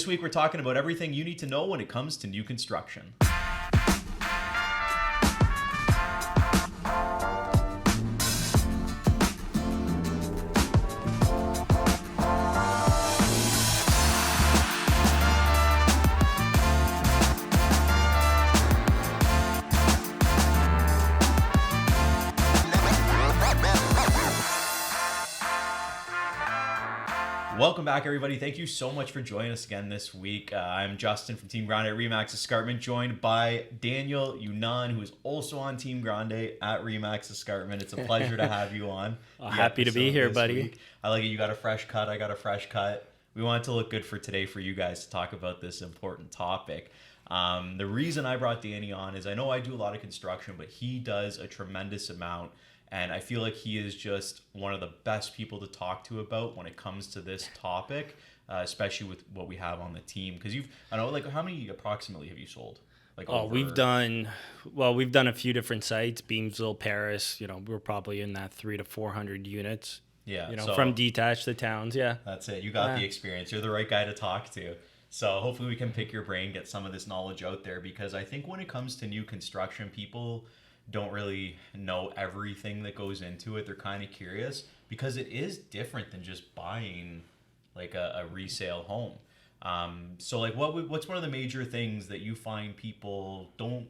This week we're talking about everything you need to know when it comes to new construction. Welcome back, everybody. Thank you so much for joining us again this week. I'm Justin from Team Grande at Remax Escarpment, joined by Daniel Younan, who is also on Team Grande at Remax Escarpment. It's a pleasure to have you on. Happy to be here, buddy. Week. I like it. You got a fresh cut. I got a fresh cut. We want it to look good for today for you guys to talk about this important topic. The reason I brought Danny on is I know I do a lot of construction, but he does a tremendous amount. And I feel like he is just one of the best people to talk to about when it comes to this topic, especially with what we have on the team. Because I know, like, how many approximately have you sold? Like, we've done a few different sites, Beamsville, Paris. We're probably in that 300 to 400 units. Yeah. So from detached to towns. Yeah. That's it. You got the experience. You're the right guy to talk to. So hopefully we can pick your brain, get some of this knowledge out there, because I think when it comes to new construction, people don't really know everything that goes into it. They're kind of curious because it is different than just buying like a resale home. So like what's one of the major things that you find people don't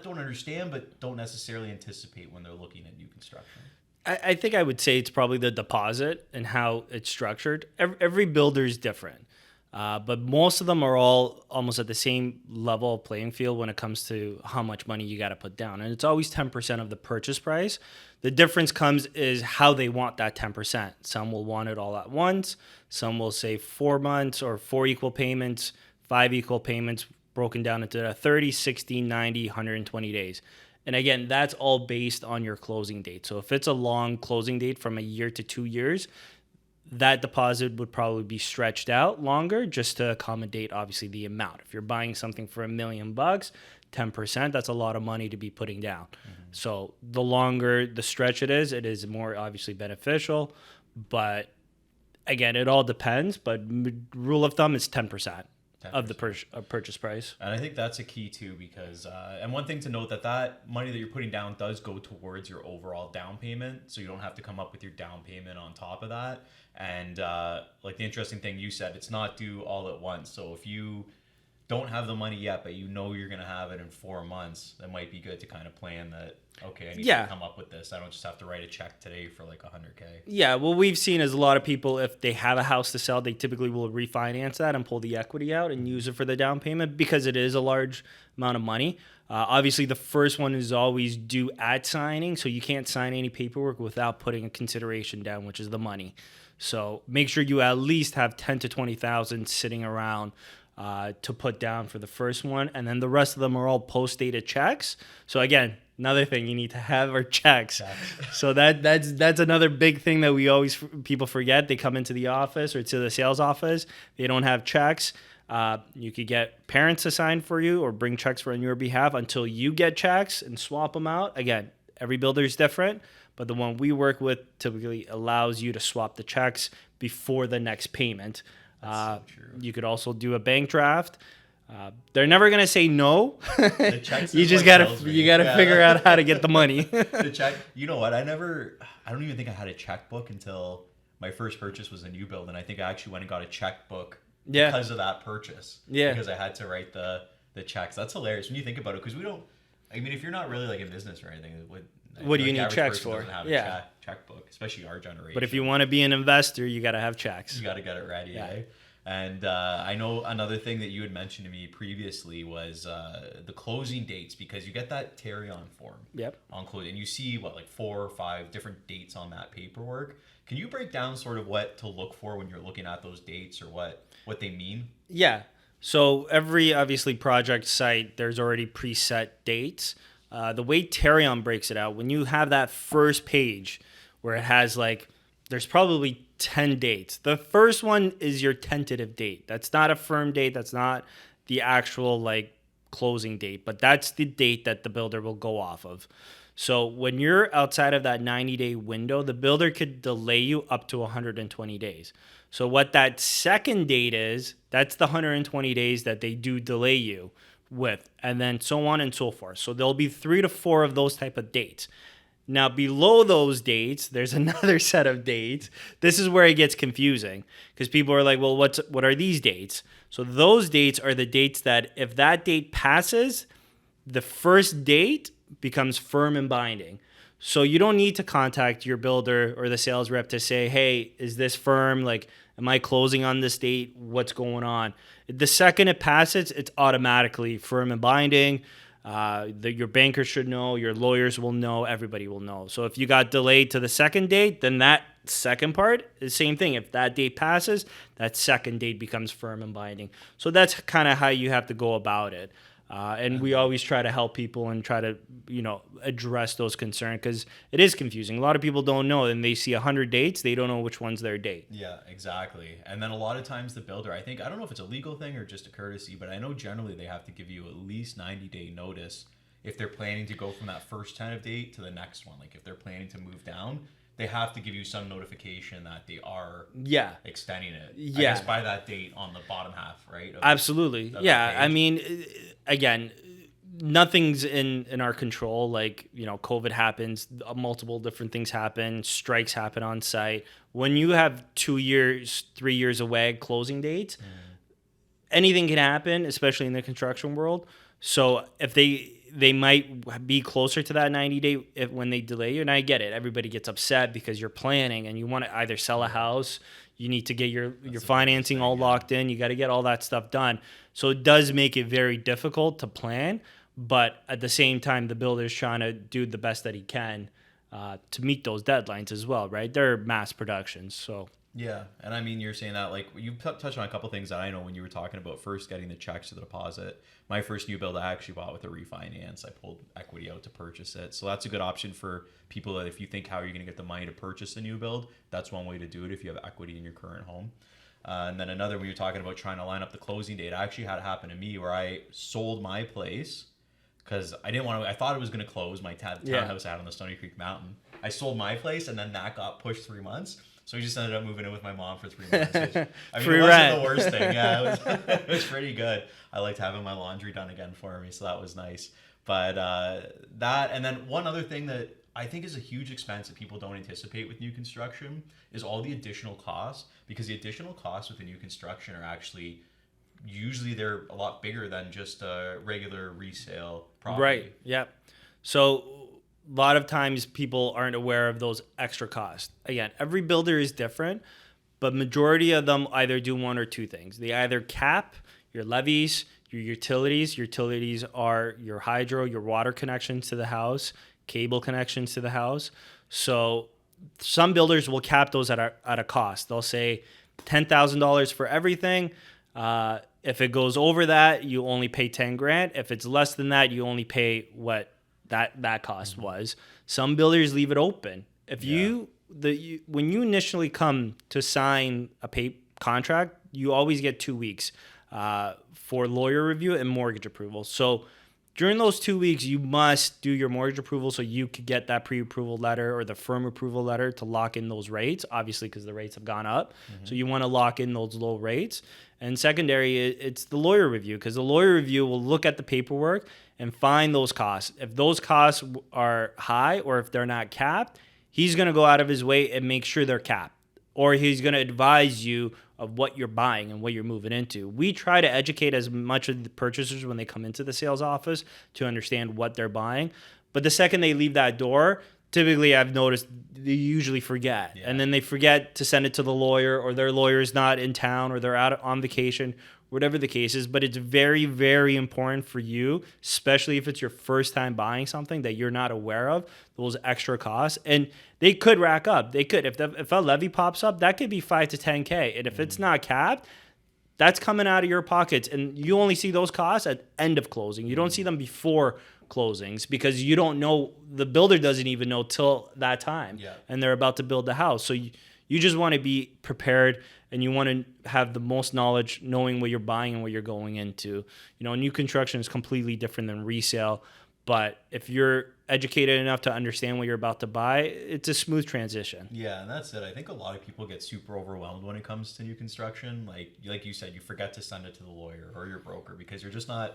understand but don't necessarily anticipate when they're looking at new construction? I think I would say it's probably the deposit and how it's structured. Every builder is different. But most of them are all almost at the same level of playing field when it comes to how much money you got to put down. And it's always 10% of the purchase price. The difference comes is how they want that 10%. Some will want it all at once. Some will say 4 months or 4 equal payments, 5 equal payments broken down into 30, 60, 90, 120 days. And again, that's all based on your closing date. So if it's a long closing date from a year to 2 years, that deposit would probably be stretched out longer just to accommodate, obviously, the amount. If you're buying something for $1 million, 10%, that's a lot of money to be putting down. Mm-hmm. So the longer the stretch it is more obviously beneficial. But again, it all depends. But rule of thumb is 10%. Of the purchase price. And I think that's a key too, because and one thing to note that money that you're putting down does go towards your overall down payment, so you don't have to come up with your down payment on top of that. And like the interesting thing you said, it's not due all at once. So if you don't have the money yet, but you know you're going to have it in 4 months, that might be good to kind of plan that, okay, I need to come up with this. I don't just have to write a check today for like $100K. Yeah, what we've seen is a lot of people, if they have a house to sell, they typically will refinance that and pull the equity out and use it for the down payment because it is a large amount of money. Obviously, the first one is always due at signing, so you can't sign any paperwork without putting a consideration down, which is the money. So make sure you at least have $10,000 to $20,000 sitting around to put down for the first one, and then the rest of them are all post-dated checks. So again, another thing you need to have are checks. So that's another big thing that people forget. They come into the office or to the sales office, they don't have checks. You could get parents to sign for you or bring checks on your behalf until you get checks and swap them out. Again, every builder is different, but the one we work with typically allows you to swap the checks before the next payment. So you could also do a bank draft. They're never gonna say no. The checks you just gotta figure out how to get the money. The check. You know what? I don't even think I had a checkbook until my first purchase was a new build, and I think I actually went and got a checkbook because of that purchase. Yeah. Because I had to write the checks. That's hilarious when you think about it. Because we don't. I mean, if you're not really like in business or anything, what do you need checks for? Have a checkbook, especially our generation. But if you want to be an investor, you got to have checks. You got to get it ready, eh? And I know another thing that you had mentioned to me previously was the closing dates, because you get that carry-on form on closing, and you see like 4 or 5 different dates on that paperwork. Can you break down sort of what to look for when you're looking at those dates or what they mean? Yeah. So every obviously project site, there's already preset dates. The way Terrion breaks it out, when you have that first page where it has there's probably 10 dates. The first one is your tentative date. That's not a firm date. That's not the actual closing date, but that's the date that the builder will go off of. So when you're outside of that 90-day window, the builder could delay you up to 120 days. So what that second date is, that's the 120 days that they do delay you with, and then so on and so forth. So there'll be 3 to 4 of those type of dates. Now, below those dates, there's another set of dates. This is where it gets confusing because people are like, well, what are these dates? So those dates are the dates that if that date passes, the first date becomes firm and binding. So you don't need to contact your builder or the sales rep to say, hey, is this firm? Like, am I closing on this date? What's going on? The second it passes, it's automatically firm and binding. Your banker should know, your lawyers will know, everybody will know. So if you got delayed to the second date, then that second part is the same thing. If that date passes, that second date becomes firm and binding. So that's kind of how you have to go about it. And we always try to help people and try to, address those concerns because it is confusing. A lot of people don't know, and they see 100 dates, they don't know which one's their date. Yeah, exactly. And then a lot of times the builder, I don't know if it's a legal thing or just a courtesy, but I know generally they have to give you at least 90-day notice if they're planning to go from that first tentative date to the next one. Like if they're planning to move down, they have to give you some notification that they are extending it. I guess by that date on the bottom half, right? Absolutely. I mean, again, nothing's in our control. Like, COVID happens, multiple different things happen, strikes happen on site. When you have 2 years, 3 years away closing dates, anything can happen, especially in the construction world. So if they might be closer to that 90-day when they delay you. And I get it. Everybody gets upset because you're planning and you want to either sell a house, you need to get your financing all locked in, you got to get all that stuff done. So it does make it very difficult to plan. But at the same time, the builder's trying to do the best that he can to meet those deadlines as well, right? They're mass productions, so... Yeah, and I mean, you're saying that, like, you touched on a couple things that I know when you were talking about first getting the checks to the deposit. My first new build I actually bought with a refinance. I pulled equity out to purchase it. So that's a good option for people that if you think how you're going to get the money to purchase a new build, that's one way to do it if you have equity in your current home. And then another, when you're talking about trying to line up the closing date, I actually had it happen to me where I sold my place because I thought it was going to close, my townhouse I had on the Stony Creek Mountain. I sold my place and then that got pushed 3 months. So we just ended up moving in with my mom for 3 months. Which, it wasn't the worst thing. Yeah, it was pretty good. I liked having my laundry done again for me, so that was nice. But that, and then one other thing that I think is a huge expense that people don't anticipate with new construction is all the additional costs, because the additional costs with the new construction are actually, usually they're a lot bigger than just a regular resale property. Right, yeah. So a lot of times people aren't aware of those extra costs. Again, every builder is different, but majority of them either do one or two things. They either cap your levies, your utilities. Utilities are your hydro, your water connections to the house, cable connections to the house. So some builders will cap those at a cost. They'll say $10,000 for everything. If it goes over that, you only pay $10,000. If it's less than that, you only pay what that cost was. Some builders leave it open. If when you initially come to sign a contract, you always get 2 weeks for lawyer review and mortgage approval. So during those 2 weeks, you must do your mortgage approval so you could get that pre-approval letter or the firm approval letter to lock in those rates, obviously because the rates have gone up. Mm-hmm. So you want to lock in those low rates. And secondary, it's the lawyer review, because the lawyer review will look at the paperwork and find those costs. If those costs are high or if they're not capped, he's going to go out of his way and make sure they're capped. Or he's going to advise you of what you're buying and what you're moving into. We try to educate as much of the purchasers when they come into the sales office to understand what they're buying. But the second they leave that door, typically I've noticed they usually forget. Yeah. And then they forget to send it to the lawyer, or their lawyer's not in town, or they're out on vacation, whatever the case is. But it's very, very important for you, especially if it's your first time buying something that you're not aware of, those extra costs. And they could rack up. They could. If a levy pops up, that could be $5,000 to $10,000. And if it's not capped, that's coming out of your pockets. And you only see those costs at end of closing. You don't see them before closings, because you don't know, the builder doesn't even know till that time. Yeah. And they're about to build the house. So you just want to be prepared, and you want to have the most knowledge, knowing what you're buying and what you're going into. New construction is completely different than resale, But if you're educated enough to understand what you're about to buy, it's a smooth transition. Yeah, and that's it. I think a lot of people get super overwhelmed when it comes to new construction. Like you said, you forget to send it to the lawyer or your broker because you're just not.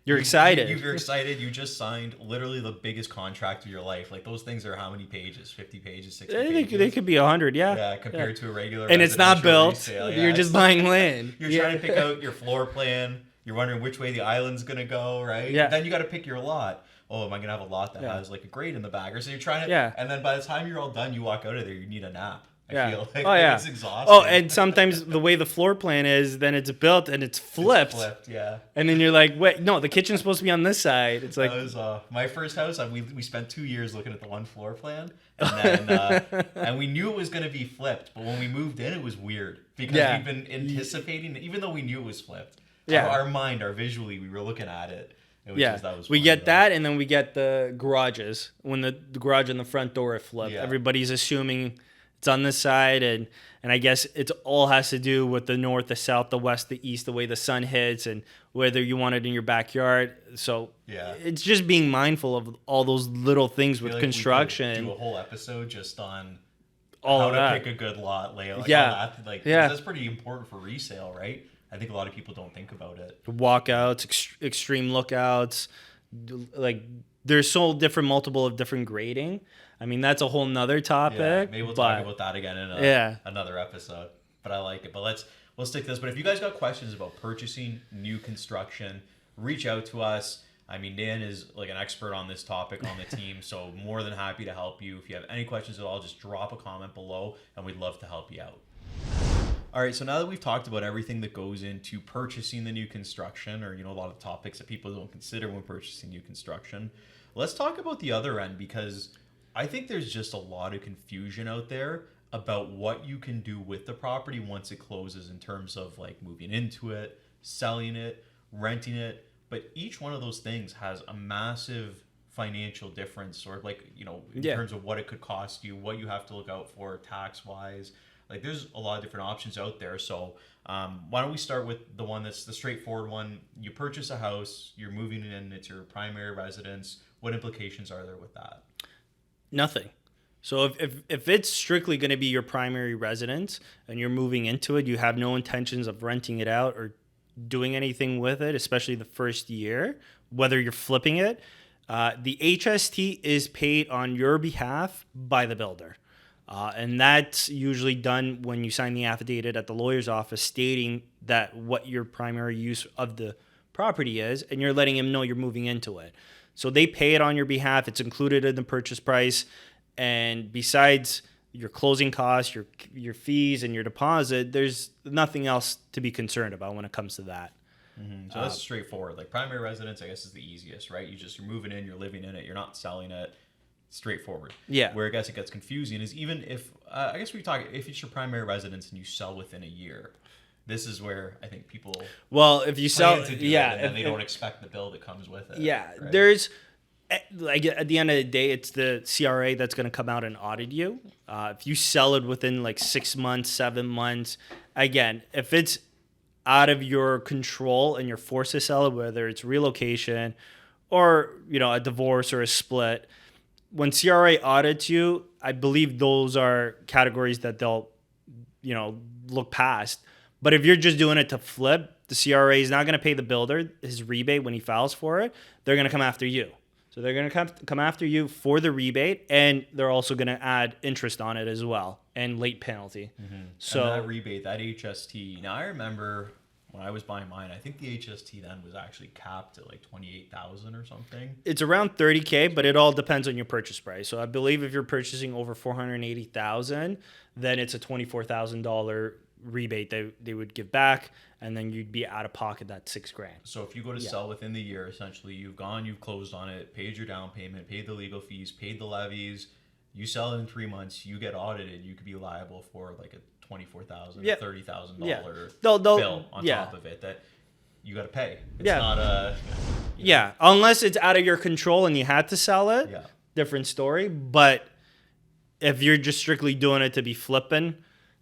You're excited. You're excited. You just signed literally the biggest contract of your life. Like those things are how many pages? 50 pages, 60 pages? They could be 100, yeah. Yeah, compared to a regular. And it's not built. Resale. You're just buying land. You're trying to pick out your floor plan. You're wondering which way the island's gonna go, right? Yeah. Then you got to pick your lot. Oh, am I gonna have a lot that has like a grate in the back? Or so you're trying to. Yeah. And then by the time you're all done, you walk out of there. You need a nap. I feel like it's exhausting. Oh, and sometimes the way the floor plan is, then it's built and it's flipped. Yeah. And then you're like, wait, no, the kitchen's supposed to be on this side. It's like that was my first house. We spent 2 years looking at the one floor plan, and then and we knew it was going to be flipped. But when we moved in, it was weird because we've been anticipating, even though we knew it was flipped. Yeah. Our visually, we were looking at it. We get that, and then we get the garages. When the garage and the front door are flipped, everybody's assuming it's on this side, and I guess it all has to do with the north, the south, the west, the east, the way the sun hits, and whether you want it in your backyard. So it's just being mindful of all those little things with construction. We could do a whole episode just on all how of to that. pick a good lot layout. Like that's pretty important for resale, right? I think a lot of people don't think about it. Walkouts, extreme lookouts, like there's so different multiple of different grading. I mean, that's a whole nother topic. Yeah, maybe we'll talk about that again in another episode. But I like it. But we'll stick to this. But if you guys got questions about purchasing new construction, reach out to us. I mean, Dan is like an expert on this topic on the team, so more than happy to help you. If you have any questions at all, just drop a comment below, and we'd love to help you out. All right, so now that we've talked about everything that goes into purchasing the new construction, or a lot of topics that people don't consider when purchasing new construction, let's talk about the other end, because I think there's just a lot of confusion out there about what you can do with the property once it closes in terms of like moving into it, selling it, renting it. But each one of those things has a massive financial difference, or like, in terms of what it could cost you, what you have to look out for tax-wise. Like there's a lot of different options out there. So why don't we start with the one that's the straightforward one. You purchase a house, you're moving in, it's your primary residence. What implications are there with that? Nothing. So if it's strictly going to be your primary residence and you're moving into it, you have no intentions of renting it out or doing anything with it, especially the first year, whether you're flipping it, the HST is paid on your behalf by the builder. And that's usually done when you sign the affidavit at the lawyer's office stating that what your primary use of the property is, and you're letting him know you're moving into it. So they pay it on your behalf. It's included in the purchase price. And besides your closing costs, your fees, and your deposit, there's nothing else to be concerned about when it comes to that. Mm-hmm. So that's straightforward. Like primary residence, I guess, is the easiest, right? You're moving in, you're living in it, you're not selling it. Straightforward. Yeah. Where I guess it gets confusing is even if if it's your primary residence and you sell within a year, this is where I think people if you sell and they don't expect the bill that comes with it. Yeah, right? There's like at the end of the day, it's the CRA that's going to come out and audit you. If you sell it within like 6 months, 7 months, again, if it's out of your control and you're forced to sell it, whether it's relocation or a divorce or a split. When CRA audits you, I believe those are categories that they'll, look past. But if you're just doing it to flip, the CRA is not going to pay the builder his rebate when he files for it. They're going to come after you. So they're going to come after you for the rebate, and they're also going to add interest on it as well and late penalty. Mm-hmm. So and that rebate, that HST. Now I remember when I was buying mine, I think the HST then was actually capped at like $28,000 or something. It's around $30,000, but it all depends on your purchase price. So I believe if you're purchasing over $480,000, then it's a $24,000 rebate they would give back, and then you'd be out of pocket that $6,000. So if you go to sell within the year, essentially you've closed on it, paid your down payment, paid the legal fees, paid the levies. You sell it in 3 months, you get audited, you could be liable for like a $24,000, $30,000 bill on top of it that you got to pay. It's not a... unless it's out of your control and you had to sell it, different story. But if you're just strictly doing it to be flipping,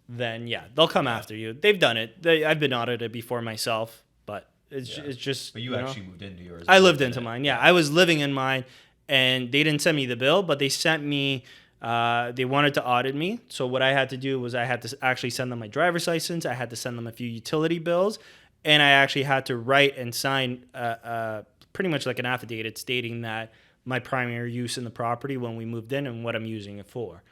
then they'll come after you. They've done it. I've been audited before myself, but It's just. But you actually moved into yours. I lived into mine. Yeah, I was living in mine, and they didn't send me the bill, but they sent me. They wanted to audit me, so what I had to do was I had to actually send them my driver's license. I had to send them a few utility bills, and I actually had to write and sign pretty much like an affidavit stating that my primary use in the property when we moved in and what I'm using it for.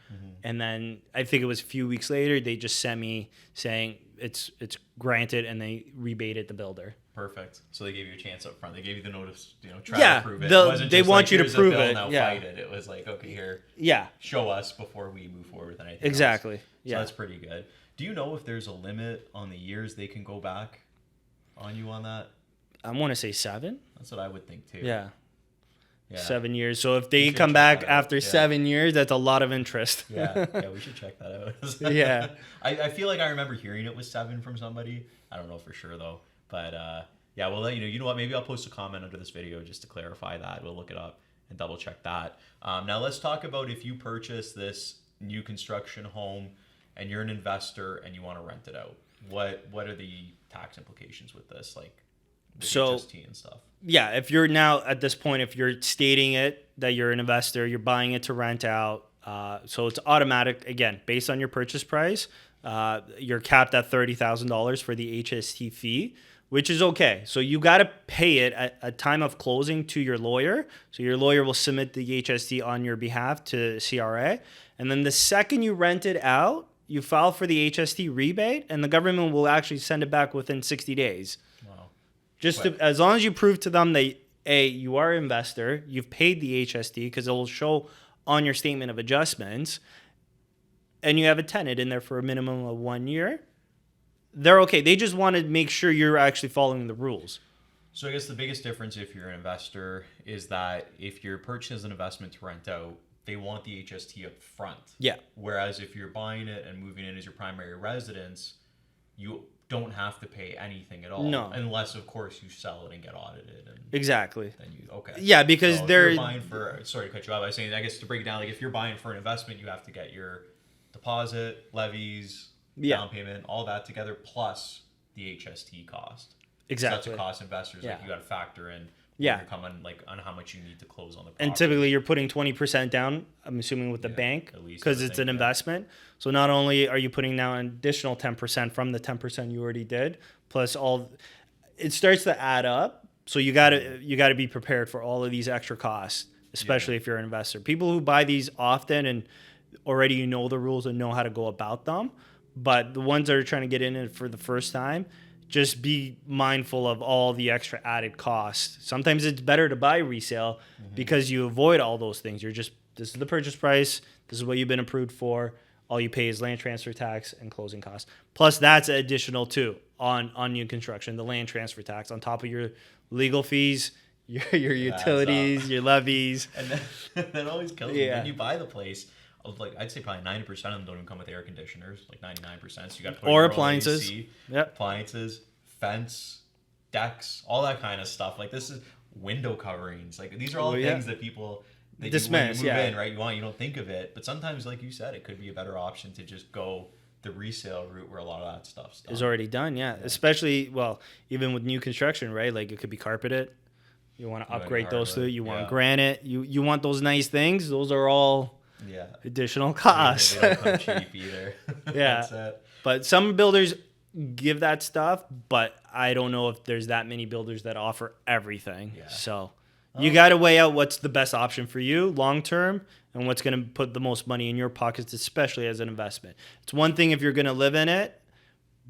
And then I think it was a few weeks later, they just sent me saying it's granted, and they rebated the builder. Perfect. So they gave you a chance up front. They gave you the notice, try to prove it. It wasn't they just want like, you to here's prove a bill, it. now fight it. It was like, okay, here, show us before we move forward with anything exactly. else. So that's pretty good. Do you know if there's a limit on the years they can go back on you on that? I want to say 7. That's what I would think too. Yeah. 7 years. So if they come back after 7 years, that's a lot of interest. yeah, we should check that out. Yeah. I feel like I remember hearing it was 7 from somebody. I don't know for sure though. But yeah, we'll let you know. You know what? Maybe I'll post a comment under this video just to clarify that. We'll look it up and double check that. Now let's talk about if you purchase this new construction home and you're an investor and you want to rent it out. What are the tax implications with this? Like HST and stuff. Yeah, if you're now at this point, if you're stating it that you're an investor, you're buying it to rent out, so it's automatic, again, based on your purchase price, you're capped at $30,000 for the HST fee, which is okay. So you got to pay it at time of closing to your lawyer. So your lawyer will submit the HST on your behalf to CRA. And then the second you rent it out, you file for the HST rebate, and the government will actually send it back within 60 days. As long as you prove to them that you are an investor, you've paid the HST, because it will show on your statement of adjustments, and you have a tenant in there for a minimum of 1 year, they're okay. They just want to make sure you're actually following the rules. So I guess the biggest difference if you're an investor is that if you're purchasing as an investment to rent out, they want the HST up front. Yeah. Whereas if you're buying it and moving in as your primary residence, you don't have to pay anything at all. No. Unless, of course, you sell it and get audited. And exactly. Then you, okay. Yeah, because so they're... If you're buying for... Sorry to cut you off. I was saying, I guess to break it down, like if you're buying for an investment, you have to get your deposit, levies, down payment, all that together, plus the HST cost. Exactly. So that's a cost investors like you got to factor in. Yeah. When you're coming like on how much you need to close on the property. And typically you're putting 20% down, I'm assuming with the bank, because it's an investment. So not only are you putting down an additional 10% from the 10% you already did, plus it starts to add up. So you gotta be prepared for all of these extra costs, especially if you're an investor. People who buy these often and already know the rules and know how to go about them, but the ones that are trying to get in it for the first time, just be mindful of all the extra added costs. Sometimes it's better to buy resale because you avoid all those things. This is the purchase price. This is what you've been approved for. All you pay is land transfer tax and closing costs. Plus, that's additional too on new construction, the land transfer tax on top of your legal fees, your utilities, your levies. And that always kills me. When you buy the place, I'd say probably 90% of them don't even come with air conditioners, like 99%. So you got to put or in appliances, AC, appliances, fence, decks, all that kind of stuff. Like this is window coverings. Like these are all things that people that dismiss. You move in, right? You don't think of it, but sometimes, like you said, it could be a better option to just go the resale route where a lot of that stuff's done. Is already done. Yeah, especially even with new construction, right? Like it could be carpeted. You want to upgrade those two. You want granite. You want those nice things. Those are all additional costs. They don't come cheap either. That's it. But some builders give that stuff, but I don't know if there's that many builders that offer everything. So you got to weigh out what's the best option for you long term and what's going to put the most money in your pockets, especially as an investment. It's one thing if you're going to live in it,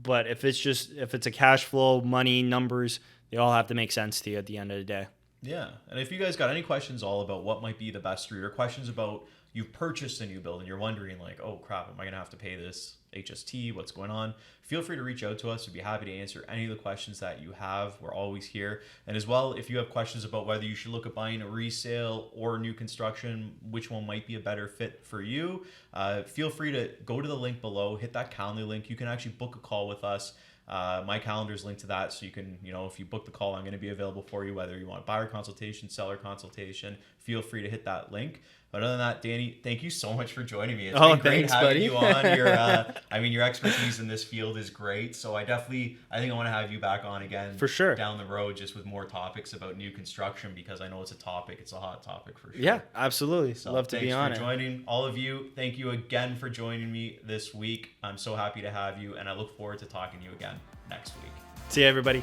but if it's a cash flow, money, numbers, they all have to make sense to you at the end of the day. Yeah. And if you guys got any questions all about what might be the best route or questions about you've purchased a new building, you're wondering like, oh crap, am I going to have to pay this HST? What's going on? Feel free to reach out to us. We'd be happy to answer any of the questions that you have. We're always here. And as well, if you have questions about whether you should look at buying a resale or new construction, which one might be a better fit for you, feel free to go to the link below, hit that calendar link. You can actually book a call with us. My calendar is linked to that, so you can, if you book the call, I'm going to be available for you, whether you want buyer consultation, seller consultation. Feel free to hit that link. But other than that, Danny, thank you so much for joining me. It's Oh, been great thanks, having buddy. you on. Your expertise in this field is great. So I think I want to have you back on again For sure. down the road, just with more topics about new construction, because I know it's a hot topic for sure. Yeah, absolutely. So Love to be on thanks it. for joining, all of you. Thank you again for joining me this week. I'm so happy to have you, and I look forward to talking to you again next week. See you, everybody.